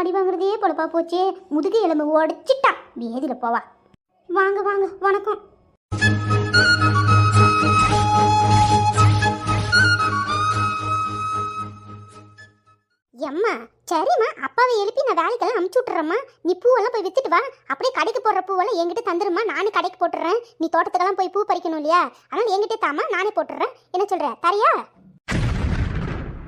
அடி வாங்குறதே பொழப்பா போச்சே. முதுகு எலும்பு உடச்சிட்டா. வேதியில போவா. வாங்க வாங்க, வணக்கம். எம்மா சரிம்மா, அப்பாவை எழுப்பி நான் வேலைக்கெல்லாம் அமுச்சு விட்டுறேம்மா. நீ பூவெல்லாம் போய் வித்துட்டு வா. அப்படியே கடைக்கு போடுற பூவெல்லாம் என்கிட்ட தந்துருமா, நானே கடைக்கு போட்டுறேன். நீ தோட்டத்துக்கெல்லாம் போய் பூ பறிக்கணும் இல்லையா, அதனால என்கிட்ட தாமா, நானே போட்டுறேன். என்ன சொல்ற, தரியா?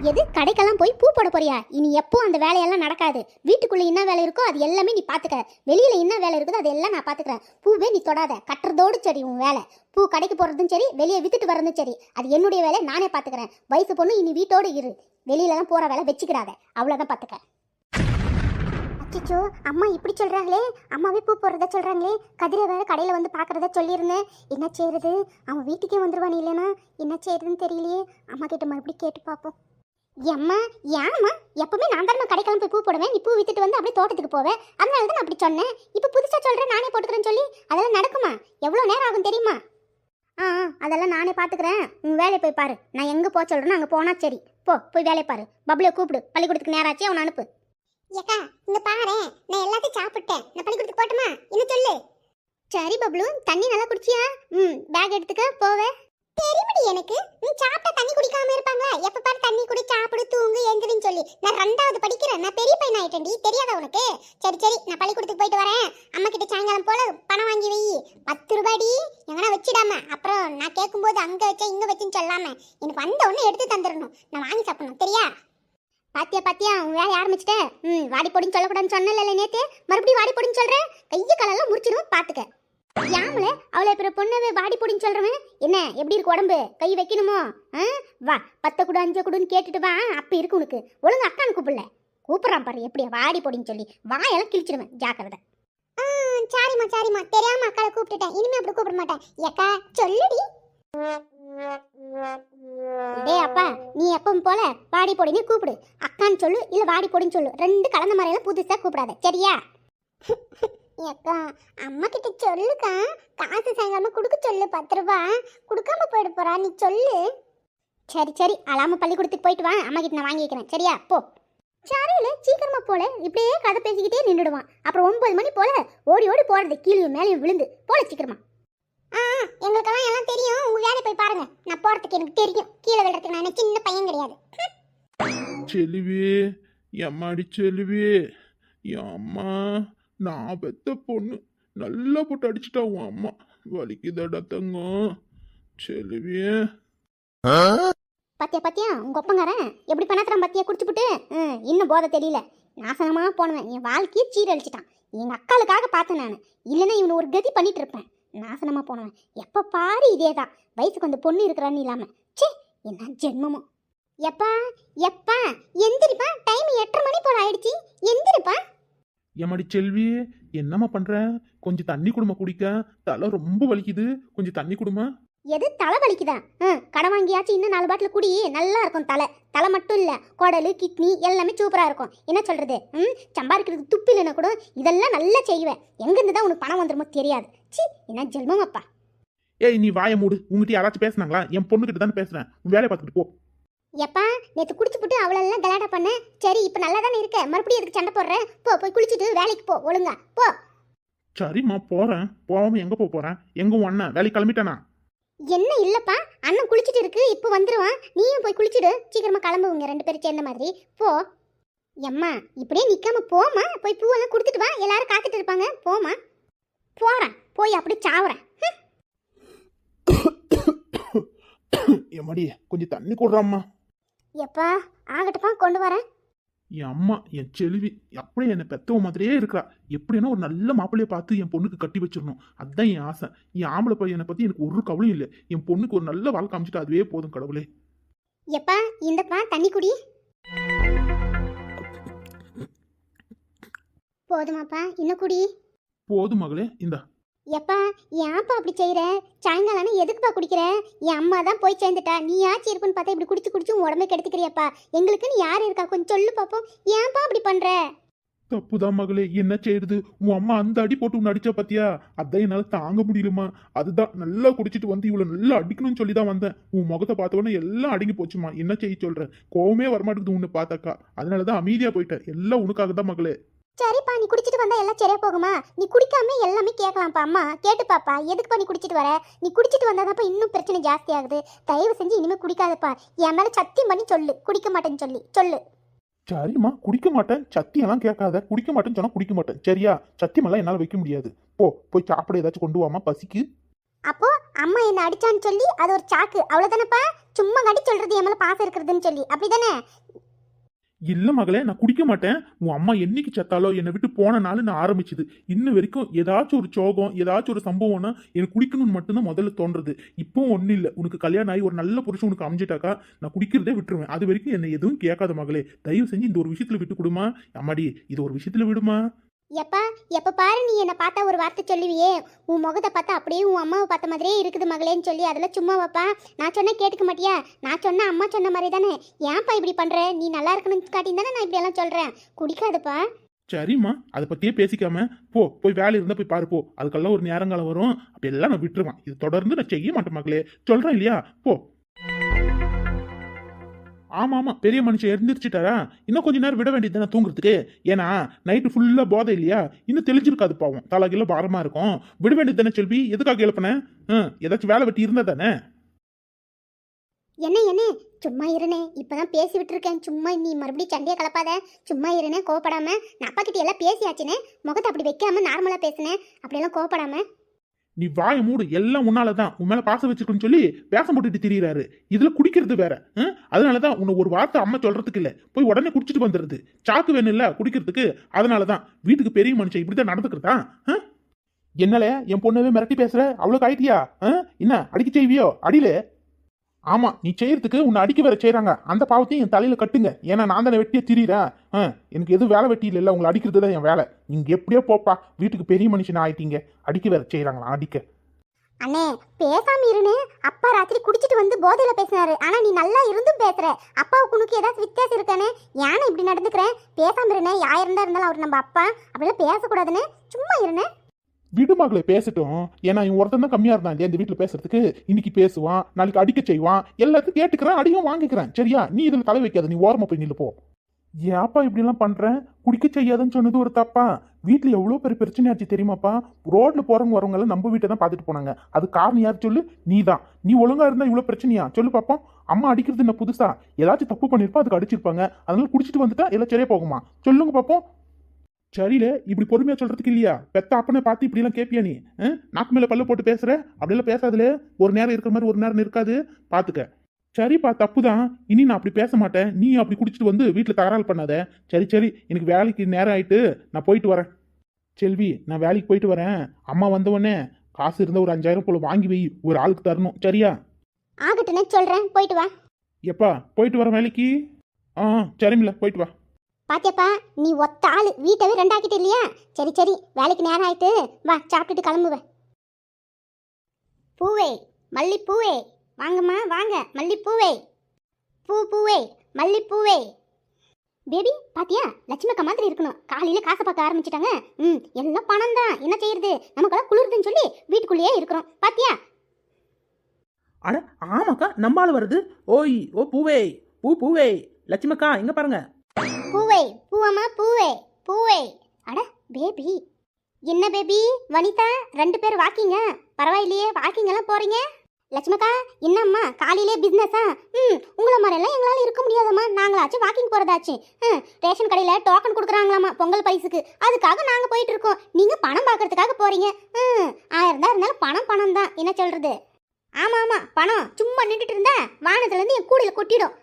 எது, கடைக்கெல்லாம் போய் பூ போட போறியா? இனி எப்போ அந்த வேலையெல்லாம் நடக்காது. வீட்டுக்குள்ள என்ன வேலை இருக்கோ அது எல்லாமே நீ பாத்துக்க. வெளியில என்ன வேலை இருக்குதோ அது எல்லாம் நான் பாத்துக்கிறேன். பூவே நீ தொடாத, கட்டுறதோடு சரி உன் வேலை. பூ கடைக்கு போடுறதும் சரி, வெளியே வித்துட்டு வர்றதும் சரி, அது என்னுடைய வேலை, நானே பாத்துக்கிறேன். வயசு பொண்ணு, இனி வீட்டோடு இரு. வெளியிலலாம் போற வேலை வச்சுக்கிடாத, அவ்வளோதான் பாத்துக்க. அச்சோ, அம்மா இப்படி சொல்றாங்களே, அம்மாவே பூ போடுறத சொல்றாங்களே. கதிரை வேற கடையில வந்து பாக்குறத சொல்லியிருந்தேன். என்ன செய்யறது, அவன் வீட்டுக்கே வந்துருவான். இல்லைன்னா என்ன செய்யறதுன்னு தெரியலையே. அம்மா கிட்ட மறுபடியும் கேட்டு பார்ப்போம். எம்மா ஏம்மா, எப்பவுமே நான் தானே கடைக்கெல்லாம் போய் பூ போடுவேன். நீ பூ வித்துட்டு வந்து அப்படியே தோட்டத்துக்கு போவேன். அதனால தான் நான் அப்படி சொன்னேன். இப்போ புதுசா சொல்றேன் நானே போட்டுக்கிறேன்னு சொல்லி, அதெல்லாம் நடக்குமா? எவ்வளோ நேரம் ஆகும் தெரியுமா? அதெல்லாம் நானே பார்த்துக்கிறேன். உன் வேலையை போய் பாரு. நான் எங்கே போக சொல்கிறேன்னு அங்கே போனா சரி. போய் வேலையை பாரு. பப்ளியை கூப்பிடு, பள்ளிக்கூடத்துக்கு நேராச்சு, அவனை அனுப்பு. ஏக்கா இங்கே பாரு, நான் எல்லாத்தையும் சாப்பிட்டேன். நான் பள்ளிக்கூடத்துக்கு போட்டுமா? இன்னும் சொல்லு. சரி பப்ளு, தண்ணி நல்லா குடிச்சியா? பேக் எடுத்துக்க போவே. தெரியுமடி எனக்கு, நீ சாப்பிட்டா தண்ணி குடிக்காம இருப்பாங்களா? எப்ப பாரு தண்ணி குடி, சாப்பிடு, தூங்கு, எந்திரின்னு சொல்லி. நான் 2வது படிக்கிறேன். நான் பெரிய பையன் ஆயிட்டேன்டி, தெரியாதா உனக்கு? சரி நான் பள்ளிக்கூடத்துக்கு போயிட்டு வரேன். அம்மா கிட்ட சாயங்காலம் போல பணம் வாங்கி வை. 10 ரூபாடி எங்கன்னா வச்சிடாம, அப்புறம் நான் கேட்கும்போது அங்க வச்சேன் இங்க வச்சுன்னு சொல்லாம எனக்கு வந்த உடனே எடுத்து தந்துடணும். நான் வாங்கி சாப்பிடணும், தெரியா? பாத்தியா உன் வேலை ஆரம்பிச்சிட்டேன். வாடி பொடின்னு சொல்லக்கூடாதுன்னு சொன்னல நேத்து, மறுபடியும் வாடி பொடின்னு சொல்றேன். கையை காலெல்லாம் முறிச்சிடும், பாத்துக்க. யாமல அவளை பிற பொண்ணவே வாடி பொடின்னு சொல்றவன் என்ன எப்படி இருக்கு உடம்பு? கை வைக்கணுமோ? வா, 10 குடு 5 குடுன்னு கேட்டுட்டு வா. அப்ப இருக்கு உனக்கு. ஒழுங்கு அக்கான்னு கூப்பிடல, கூப்பிடறான் பாரு எப்படியா வாடி பொடின்னு சொல்லி. வாயெல்லாம் கிழிச்சிடுவேன், ஜாக்கிரதை. சரிம்மா, தெரியாம அக்காவை கூப்பிட்டுட்டேன். இனிமே அப்படி கூப்பிட மாட்டேன். ஏக்கா சொல்லுடி. டேய் அப்பா, நீ எப்பவும் போல வாடி பொடின்னு கூப்பிடு. அக்கான்னு சொல்லு, இல்ல வாடி பொடின்னு சொல்லு. 2 கலந்த மாதிரியெல்லாம் புதுசா கூப்பிடாத, சரியா? ஏக்கா அம்மா கிட்ட சொல்லுக்கா, காசு சாயங்காலமா கொடுக்க சொல்லு. 10 ரூபா கொடுக்காம போயிட போறா, நீ சொல்லு. சரி அழாம பள்ளிக்கூடத்துக்கு போயிட்டு வா. அம்மா கிட்ட நான் வாங்கி வைக்கிறேன், சரியா? போ. சரியில்ல, சீக்கிரமா போல. இப்படியே கதை பேசிக்கிட்டே நின்றுடுவான். அப்புறம் 9 மணி போல ஓடி போறது, கீழே மேலேயும் விழுந்து போல. சீக்கிரமா. எங்களுக்கெல்லாம் எல்லாம் தெரியும். உங்க வேலை போய் பாருங்க. நான் போறதுக்கு எனக்கு தெரியும். கீழே விழுறதுக்கு நான் சின்ன பையன் கிடையாது. செல்வி, எம்மாடி செல்வி, அம்மா நான் பெத்த பொண்ணு நல்லா போட்டு அடிச்சுட்டா உன் அம்மா. வலிக்குதடா தங்கம். செல்வி, பாத்தியா உங்க ஒப்பங்காரன் எப்படி பண்ணாத்திரம் பாத்தியா? குடிச்சுப்புட்டு இன்னும் போதை தெரியல. நாசனமா போனவன் என் வாழ்க்கையை சீரழிச்சிட்டான். எங்க அக்காளுக்காக பார்த்தேன் நான். இல்லைன்னா இவனை ஒரு கதி பண்ணிட்டு இருப்பேன். நாசனமா போனவன் எப்ப பாரு இதேதான். வயசுக்கு அந்த பொண்ணு இருக்கிறான்னு இல்லாம. சே, என்ன ஜென்மமோ. எப்பா எந்திரிப்பா, டைம் 8:30 மணி போல ஆயிடுச்சு. எந்திரிப்பா. எம்மாடி செல்வி, என்னம்மா பண்ற? கொஞ்சம் தண்ணி குடுமா, குடிக்க தலை ரொம்ப வலிக்குது. கொஞ்சம் தண்ணி குடுமா. எது தலை வலிக்குதா? கடை வாங்கியாச்சு, இன்னும் 4 பாட்டில் குடி, நல்லா இருக்கும். தலை மட்டும் இல்ல, குடலு கிட்னி எல்லாமே சூப்பரா இருக்கும். என்ன சொல்றது, சம்பாதிக்கிறதுக்கு துப்பு இல்லைன்னா கூட இதெல்லாம் நல்லா செய்வேன். எங்கிருந்து தான் உனக்கு பணம் வந்துருமோ தெரியாது. சி, என்ன ஜென்மம் அப்பா. ஏய், நீ வாய மூடு. உங்ககிட்ட யாராச்சும் பேசுனாங்களா? என் பொண்ணுகிட்ட தானே பேசுறேன். உன் வேலையை பார்த்துட்டு போ. எப்பா, நேற்று குடிச்சுப்புட்டு அவளெல்லாம் கலாட்டா பண்ண. சரி, இப்போ நல்லா தானே இருக்க, மறுபடியும் எதுக்கு சண்டை போடுற? போய் குளிச்சுட்டு வேலைக்கு போ, ஒழுங்கா போ. சரிம்மா, போறேன். போகாம எங்க போறேன்? எங்க உன் அண்ணன் வேலைக்கு கிளம்பிட்டானா? என்ன இல்லப்பா, அண்ணன் குளிச்சுட்டு இருக்கு, இப்போ வந்துருவான். நீயும் போய் குளிச்சுடு, சீக்கிரமா கிளம்புவீங்க 2 பேரும் சேர்ந்த மாதிரி. போ. எம்மா இப்படியே நிக்காம போமா, போய் பூவெல்லாம் கொடுத்துட்டு வா. எல்லாரும் காத்துட்டு இருப்பாங்க. போமா. போறேன், போய் அப்படி சாவுறேன். எம்மாடி கொஞ்சம் தண்ணி கொடுறாம்மா. எப்பா ஆகட்டுப்பா, கொண்டு வரேன். என் அம்மா, என் செல்வி அப்படியே என்னை பெத்தவ மாதிரியே இருக்கிறா. எப்படின்னா ஒரு நல்ல மாப்பிள்ளைய பார்த்து என் பொண்ணுக்கு கட்டி வச்சிடணும், அதுதான் என் ஆசை. என் ஆம்பளை பையனை பத்தி எனக்கு ஒரு கவலையும் இல்லை. என் பொண்ணுக்கு ஒரு நல்ல வாழ்க்கை அமைச்சிட்டு அதுவே போதும் கடவுளே. எப்பா இந்தப்பா தண்ணி குடி. போதுமாப்பா, இன்னும் குடி. போதும் மகளே, இந்தா. எப்பா ஏன்ப்பா அப்படி செய்யற? சாயங்காலம் எதுக்குப்பா குடிக்கிற? என் அம்மா தான் போய் சேர்ந்துட்டா, நீ ஆச்சு இருப்புன்னு பார்த்தா இப்படி குடிச்சு உன் உடம்பை கெடுத்துக்கிறியப்பா. எங்களுக்குன்னு யார் இருக்கா? கொஞ்சம் சொல்லு பாப்போம். ஏன்ப்பா அப்படி பண்ற? தப்புதான் மகளே, என்ன செய்யுது? உன் அம்மா அந்த அடி போட்டு உன்னை அடிச்சா பாத்தியா? அதான் என்னால தாங்க முடியலமா. அதுதான் நல்லா குடிச்சிட்டு வந்து இவ்வளவு நல்லா அடிக்கணும்னு சொல்லி தான் வந்தேன். உன் முகத்தை பார்த்த உடனே எல்லாம் அடங்கி போச்சுமா. என்ன செய்ய சொல்றேன்? கோவமே வரமாட்டேங்குது உன்னை பார்த்தாக்கா. அதனாலதான் அமைதியா போயிட்டேன். எல்லாம் உனக்காக தான் மகளே. சரிப்பா, நீ குடிச்சிட்டு வந்தா எல்லாம் சரியா போகுமா? நீ குடிக்காம எல்லாமே கேட்கலாம்ப்பா. அம்மா கேட்டு பாப்பா, எதுக்குப்பா நீ குடிச்சிட்டு வர? நீ குடிச்சிட்டு வந்தாதான்ப்பா இன்னும் பிரச்சனை ஜாஸ்தி ஆகுது. தயவு செஞ்சு இனிமே குடிக்காதப்பா. என் மேல சத்தியம் பண்ணி சொல்லு, குடிக்க மாட்டேன்னு சொல்லி சொல்லு. சரிம்மா, குடிக்க மாட்டேன். சத்தியெல்லாம் கேட்காத. குடிக்க மாட்டேன்னு சொன்னா குடிக்க மாட்டேன், சரியா? சத்தியமெல்லாம் என்னால வைக்க முடியாது. போய் சாப்பிட ஏதாச்சும் கொண்டு வாமா, பசிக்கு. அப்போ அம்மா என்ன அடிச்சான்னு சொல்லி அது ஒரு சாக்கு, அவ்வளவுதானப்பா? சும்மா கடி சொல்றது என் மேல பாசம் இருக்கிறதுன்னு சொல்லி, அப்படிதானே? இல்ல மகளே, நான் குடிக்க மாட்டேன். உன் அம்மா என்னைக்கு செத்தாலோ என்னை விட்டு போன நாள் நான் ஆரம்பிச்சது இன்ன வரைக்கும் ஏதாச்சும் ஒரு சோகம், ஏதாச்சும் ஒரு சம்பவம்னா எனக்கு குடிக்கணும்னு மட்டும்தான் முதல்ல தோன்றது. இப்போ ஒன்றும் இல்லை. உனக்கு கல்யாணம் ஆகி ஒரு நல்ல புருஷன் உனக்கு அமைஞ்சிட்டாக்கா நான் குடிக்கிறதே விட்டுருவேன். அது வரைக்கும் என்னை எதுவும் கேட்காத மகளே. தயவு செஞ்சு இந்த ஒரு விஷயத்துல விட்டு கொடுமா. அம்மாடி, இது ஒரு விஷயத்துல விடுமா. எப்பா, எப்ப பாரு நீ என்ன பார்த்தா ஒரு வார்த்தை சொல்லுவியே, உன் முகத்தை பார்த்தா அப்படியே உன் அம்மாவை பார்த்த மாதிரியே இருக்குது மகளேன்னு சொல்லி, அதெல்லாம் சும்மா வாப்பா. நான் சொன்னா கேட்டுக்க மாட்டியா? நான் சொன்னா அம்மா சொன்ன மாதிரி தானே. ஏன்ப்பா இப்படி பண்ற? நீ நல்லா இருக்கணும்னு காட்டின்னு தானே நான் இப்படி எல்லாம் சொல்றேன். குடிக்காதப்பா. சரிம்மா, அதை பத்தியே பேசிக்காம போய் வேலை இருந்தா போய் பாரு போ. அதுக்கெல்லாம் ஒரு நேரங்காலம் வரும். அப்படி எல்லாம் நான் விட்டுருவேன். இது தொடர்ந்து நான் செய்ய மாட்டேன் மகளே, சொல்றேன் இல்லையா? போ. ஆமா, பெரிய மனுஷன் எழுந்திரிச்சிட்டாரா? இன்னும் கொஞ்ச நேரம் விட வேண்டியது தானே தூங்குறதுக்கு. ஏன்னா நைட்டு ஃபுல்லா போதை இல்லையா? இன்னும் தெளிஞ்சிருக்காது பாவம். தலைகில பாரமா இருக்கும். விட வேண்டியது தானே செல்வி. எதுக்காக எழுப்பின? ஏதாச்சும் வேலை வெட்டி இருந்தா தானே. என்ன சும்மா இருனே, இப்பதான் பேசி விட்டுருக்கேன். சும்மா நீ மறுபடியும் சண்டையை கலப்பாத. சும்மா இருனே, கோவப்படாம. நான் அப்பா கிட்ட எல்லாம் பேசியாச்சுனே. முகத்தை அப்படி வைக்காம நார்மலா பேசுனேன். அப்படியெல்லாம் கோவப்படாம. நீ வாய மூடு. எல்லாம் உன்னாலதான். உன் மேல பாசம் வச்சிருக்குன்னு சொல்லி வேஷம் போட்டுட்டு திரியிறாரு. இதுல குடிக்கிறது வேற. அதனாலதான் உன்னை ஒரு வார்த்தை அம்மா சொல்றதுக்கு இல்ல, போய் உடனே குடிச்சிட்டு வந்துடுது. சாக்கு வேணும் இல்ல குடிக்கிறதுக்கு. அதனாலதான் வீட்டுக்கு பெரிய மனுஷன் இப்படிதான் நடந்துக்கிறதா? என்னால என் பொண்ணவே மிரட்டி பேசுற? அவ்வளவு ஆயிட்டியா? என்ன அடிக்க செய்வியோ? அடியில. ஆமா, நீ செய்யறதுக்கு உன்னை அடிக்க வேற செய்யறாங்க. அந்த பாவத்தையும் என் தலையில கட்டுங்க. ஏன்னா நான் தானே வெட்டியே திரியிறேன். எனக்கு எதுவும் வேலை வெட்டி இல்ல. உங்களை அடிக்கிறது தான் என் வேலை. நீங்க எப்படியோ போப்பா. வீட்டுக்கு பெரிய மனுஷன் ஆயிட்டீங்க. அடிக்க வேற செய்யறாங்களா? அடிக்க. அண்ணே, பேசாம இருனே. அப்பா ராத்திரி குடிச்சிட்டு வந்து போதையில பேசினாரு. ஆனா நீ நல்லா இருந்தும் பேசுற. அப்பாவுக்கு உனக்கு ஏதாச்சும் வித்தியாசம் இருக்கானே? ஏன்னா இப்படி நடந்துக்கிறேன்? பேசாம இருனே. யாயிருந்தா இருந்தாலும் அவர் நம்ம அப்பா. அப்படிலாம் பேசக்கூடாதுன்னு. சும்மா இருனே. விடுமகளே பேசட்டும். ஏன்னா இவன் ஒருத்தன் தான் கம்மியா இருந்தான் இல்லையா இந்த வீட்டுல பேசுறதுக்கு. இன்னைக்கு பேசுவான், நாளைக்கு அடிக்க செய்வான். எல்லாத்தையும் கேட்டுக்கிறேன், அடியும் வாங்கிக்கிறேன். சரியா? நீ இதுல தலை வைக்காத. நீ ஓரமா போய் நில்லு போ. ஏப்பா இப்படி எல்லாம் பண்றேன்? குடிக்க செய்யாதுன்னு சொன்னது ஒரு தப்பா? வீட்டுல எவ்வளவு பெரிய பிரச்சனையாச்சு தெரியுமாப்பா? ரோட்ல போறவங்க வரவங்க எல்லாம் நம்ம வீட்டை தான் பாத்துட்டு போனாங்க. அது காரணம் யார் சொல்லு? நீ தான். நீ ஒழுங்கா இருந்தா இவ்வளவு பிரச்சனையா? சொல்லு பாப்போம். அம்மா அடிக்கிறது என்ன புதுசா? ஏதாச்சும் தப்பு பண்ணிருப்பா, அதுக்கு அடிச்சிருப்பாங்க. அதனால குடிச்சிட்டு வந்துட்டா எல்லாம் சரியா போகுமா? சொல்லுங்க பாப்போம். சரியில இப்படி பொறுமையா சொல்றதுக்கு இல்லையா? பெத்த அப்பனை பார்த்து இப்படி எல்லாம் கேப்பியா நீ? நாக்கு மேல பல்ல போட்டு பேசுற? அப்படியெல்லாம் பேசாதுல. ஒரு நேரம் இருக்கிற மாதிரி ஒரு நேரம் இருக்காது. பாத்துக்க. சரிப்பா, தப்புதான். இனி நான் அப்படி பேச மாட்டேன். நீ அப்படி குடிச்சிட்டு வந்து வீட்டுல தகராறு பண்ணாத. சரி, எனக்கு வேலைக்கு நேரம் ஆயிட்டு நான் போயிட்டு வரேன். செல்வி, நான் வேலைக்கு போயிட்டு வரேன். அம்மா வந்தவொடனே காசு இருந்தா ஒரு 5000 போல வாங்கி வை. ஒரு ஆளுக்கு தரணும், சரியா? ஆகட்டுன்னு சொல்றேன், போயிட்டு வா. எப்பா போயிட்டு வர வேலைக்கு? சரிமில்ல, போயிட்டு வா. பாத்தியப்பா, நீ ஒத்த ஆளு வீட்டவே ரெண்டாக்கிட்டு இல்லையா? சரி, வேலைக்கு நேரம் ஆயிட்டு வா, சாப்பிட்டுட்டு கிளம்புவேன். பூவே, மல்லிப்பூவே, வாங்கம்மா வாங்க. மல்லிப்பூவே, பூவே, மல்லிப்பூவே. பேபி பாத்தியா, லட்சுமிக்கா மாதிரி இருக்கணும். காலையில காசை பார்க்க ஆரம்பிச்சிட்டாங்க. எல்லாம் பணம் தான். என்ன செய்யறது? நமக்கெல்லாம் குளிர்துன்னு சொல்லி வீட்டுக்குள்ளேயே இருக்கிறோம். பாத்தியா? அட ஆமாக்கா, நம்மால வருது. ஓய் ஓ பூவே, பூவே, லட்சுமிக்கா இங்க பாருங்க. பூவே, பூவம்மா, பூவே. அட பேபி, என்ன பேபி? வனிதா 2 பேர் வாக்கிங்க. பரவாயில்லையே, வாக்கிங் எல்லாம் போறீங்க. லட்சுமிக்கா, என்னம்மா காலையிலே பிஸ்னஸா? உங்களை மாதிரிலாம் எங்களால் இருக்க முடியாதம்மா. நாங்களாச்சும் வாக்கிங் போகிறதாச்சு. ரேஷன் கடையில் டோக்கன் கொடுக்குறாங்களாம்மா பொங்கல் பரிசுக்கு. அதுக்காக நாங்கள் போயிட்டு இருக்கோம். நீங்கள் பணம் பார்க்கறதுக்காக போகிறீங்க. 1000 தான் இருந்தாலும் பணம் தான். என்ன சொல்கிறது? ஆமாம், பணம் சும்மா நின்றுட்டு இருந்தா வானத்துலேருந்து என் கூடையில் கொட்டிடும்.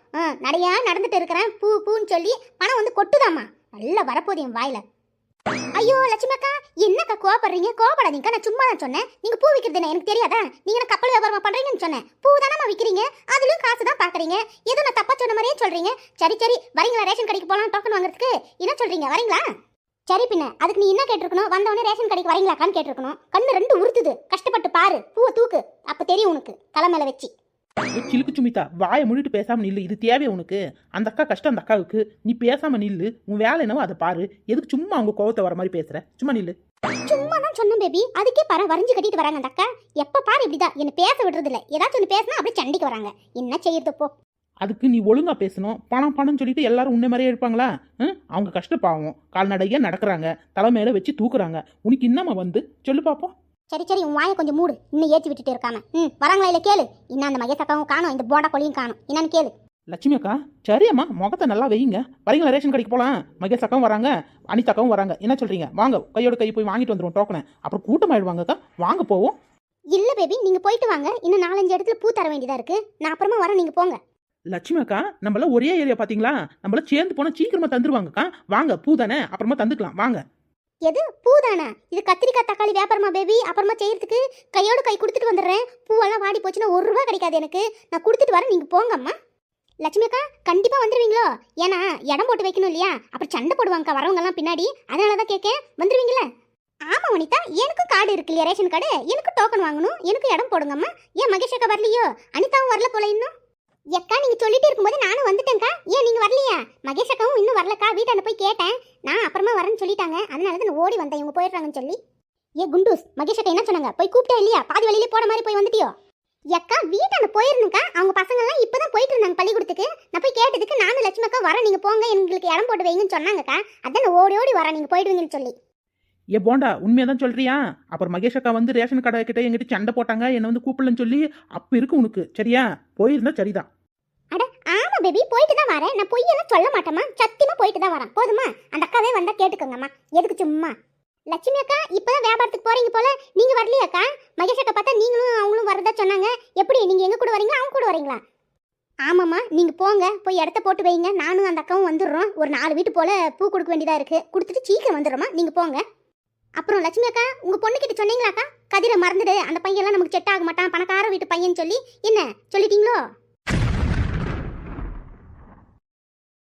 நடையா நடந்துட்டு இருக்கிறேன். பூன்னு சொல்லி பணம் வந்து கொட்டுதாம்மா. நல்லா வரப்போகுது என் வாயில. ஐயோ லட்சுமிக்கா, என்னக்கா கோவப்படுறீங்க? கோவப்படாதீங்கக்கா, நான் சும்மா தான் சொன்னேன். நீங்க பூ விற்கிறது எனக்கு தெரியாதா? நீங்க என்ன கப்பல் வியாபாரமா பண்றீங்கன்னு சொன்னேன். பூ தானே விற்கிறீங்க, அதுலயும் காசு தான் பாக்குறீங்க. ஏதோ நான் தப்பா சொன்ன மாதிரியே சொல்றீங்க. சரி, வரீங்களா? ரேஷன் கடைக்கு போலாம் டோக்கன் வாங்குறதுக்கு. என்ன சொல்றீங்க? வரீங்களா? சரி, பின்ன அதுக்கு நீ என்ன கேட்டிருக்கணும்? வந்தவொடனே ரேஷன் கடைக்கு வரீங்களாக்கான்னு கேட்டிருக்கணும். கண்ணு 2 உறுத்துது. கஷ்டப்பட்டு பாரு, பூவை தூக்கு, அப்ப தெரியும் உனக்கு. தலை மேல வச்சு. சிலுக்கு சுமிதா வாயை மூடிட்டு பேசாம நில்லு. இது தேவையா உனக்கு? அந்த அக்கா கஷ்டம் அந்த அக்காவுக்கு. நீ பேசாம நில்லு. உன் வேலை என்னவோ அதை பாரு. எதுக்கு சும்மா அவங்க கோவத்தை வர மாதிரி பேசுற? சும்மா நில்லு. சும்மா தான் சொன்னேன் பேபி. அதுக்கே பாரு வரைஞ்சு கட்டிட்டு வராங்க அந்த அக்கா. எப்ப பாரு இப்படிதான் என்ன பேச விடுறது இல்ல. ஏதாச்சும் ஒன்று பேசினா அப்படியே சண்டைக்கு வராங்க. என்ன செய்யறது போ. அதுக்கு நீ ஒழுங்கா பேசணும். பணம் பணம் சொல்லிட்டு எல்லாரும் உன்னை மாதிரியே இருப்பாங்களா? அவங்க கஷ்டப்பாவம். கால்நடையா நடக்கிறாங்க, தலைமையில வச்சு தூக்குறாங்க. உனக்கு இன்னமா வந்து சொல்லு பாப்போம். சரி சரி, உன் வாயை கொஞ்சம் மூடு. இன்னும் ஏற்றி விட்டுட்டு இருக்காம. வராங்களா இல்லை கேளு. இன்னும் அந்த மகேஷ் அக்காவும் காணும், இந்த போண்டா கொலியும் காணும். என்னன்னு கேளு. லட்சுமி அக்கா சரியம்மா, முகத்தை நல்லா வைங்க. வரீங்களா? ரேஷன் கடைக்கு போகலாம். மகேஷ் அக்காவும் வராங்க, அனிதாக்காவும் வராங்க. என்ன சொல்றீங்க? வாங்க, கையோட கை போய் வாங்கிட்டு வந்துடும் டோக்கனை. அப்புறம் கூட்டமாயிடுவாங்க அக்கா. வாங்க போவோம். இல்ல பேபி, நீங்க போயிட்டு வாங்க. இன்னும் 4-5 இடத்துல பூ தர வேண்டியதா இருக்கு. நான் அப்புறமா வரேன், நீங்க போங்க. லட்சுமி அக்கா நம்மள ஒரே ஏரியா பாத்தீங்களா? நம்மள சேர்ந்து போனா சீக்கிரமா தந்துருவாங்கக்கா. வாங்க, பூ தானே, அப்புறமா தந்துக்கலாம். வாங்க. எது பூதானே? இது கத்திரிக்காய் தக்காளி வியாபாரமா பேபி? அப்புறமா செய்யறதுக்கு கையோட கை கொடுத்துட்டு வந்துடுறேன். பூவெல்லாம் வாடி போச்சுன்னா 1 ரூபா கிடைக்காது எனக்கு. நான் கொடுத்துட்டு வரேன், நீங்க போங்க அம்மா. லட்சுமி அக்கா கண்டிப்பா வந்துருவீங்களோ? ஏன்னா இடம் போட்டு வைக்கணும் இல்லையா? அப்புறம் சண்டை போடுவாங்கக்கா வரவங்க எல்லாம் பின்னாடி. அதனாலதான் கேட்க. வந்துருவீங்களா? ஆமா வனிதா, எனக்கும் கார்டு இருக்கு இல்லையா, ரேஷன் கார்டு. எனக்கு டோக்கன் வாங்கணும், எனக்கு இடம் போடுங்கம்மா. ஏன் மகேஷ் அக்கா வரலையோ? அனிதாவும் வரல போல இன்னும். எக்கா நீங்க சொல்லிட்டு இருக்கும்போது நானும் வந்துட்டேன்க்கா. ஏன் நீங்க வரலையா? மகேஷ் அக்காவும் இன்னும் வரலக்கா. வீட்டாண்ட போய் கேட்டேன். நான் அப்புறமா வரேன்னு சொல்லிட்டாங்க. அதனால தான் நான் ஓடி வந்தேன், இவங்க போயிடுறாங்கன்னு சொல்லி. ஏ குண்டூஸ், மகேஷ் அக்கா என்ன சொன்னாங்க? போய் கூப்பிட்டே இல்லையா? பாதி வழியிலே போன மாதிரி போய் வந்துட்டியோ? எக்கா வீட்டாண்ட போயிருந்துக்கா. அவங்க பசங்க எல்லாம் இப்பதான் போயிட்டு இருந்தாங்க பள்ளிக்கூடத்துக்கு. நான் போய் கேட்டதுக்கு நானும் லட்சுமி அக்கா வரேன், நீங்க போங்க, எங்களுக்கு இடம் போட்டு வைங்கன்னு சொன்னாங்கக்கா. அதான் நான் ஓடி ஓடி வரேன், நீங்க போயிடுவீங்கன்னு சொல்லி. ஏ போண்டா, உண்மையாதான் சொல்றியா? அப்புறம் மகேஷ் அக்கா வந்து ரேஷன் கடை கிட்ட எங்கிட்ட சண்டை போட்டாங்க, என்ன வந்து கூப்பிடலன்னு சொல்லி. அப்ப இருக்கு உனக்கு, சரியா? போயிருந்தா சரிதான். அட ஆமா பேபி, போயிட்டு தான் வரேன். நான் பொய்யெல்லாம் சொல்ல மாட்டேம்மா. சத்தியமா போயிட்டு தான் வரேன். போதுமா? அந்த அக்காவே வந்தா கேட்டுக்கோங்கம்மா. எதுக்கு சும்மா? லட்சுமி அக்கா இப்பதான் வியாபாரத்துக்கு போறீங்க போல. நீங்க வரலையாக்கா? மகேஷ் அக்கா பார்த்தா நீங்களும் அவங்களும் வரதா சொன்னாங்க. எப்படி நீங்க எங்க கூட வரீங்களா, அவங்க கூட வரீங்களா? ஆமாம்மா, நீங்க போங்க, போய் இடத்த போட்டு வைங்க. நானும் அந்த அக்காவும் வந்துடுறோம். ஒரு 4 வீட்டு போல பூ கொடுக்க வேண்டியதா இருக்கு. கொடுத்துட்டு சீக்கிரம் வந்துடுறோமா, நீங்க போங்க. அப்புறம் லட்சுமி அக்கா உங்க பொண்ணுகிட்ட சொன்னீங்களாக்கா? கதிரை மறந்துடு, அந்த பையன்லாம் நமக்கு செட் ஆக மாட்டான், பணக்கார வீட்டு பையன் சொல்லி. என்ன சொல்லிட்டீங்களோ?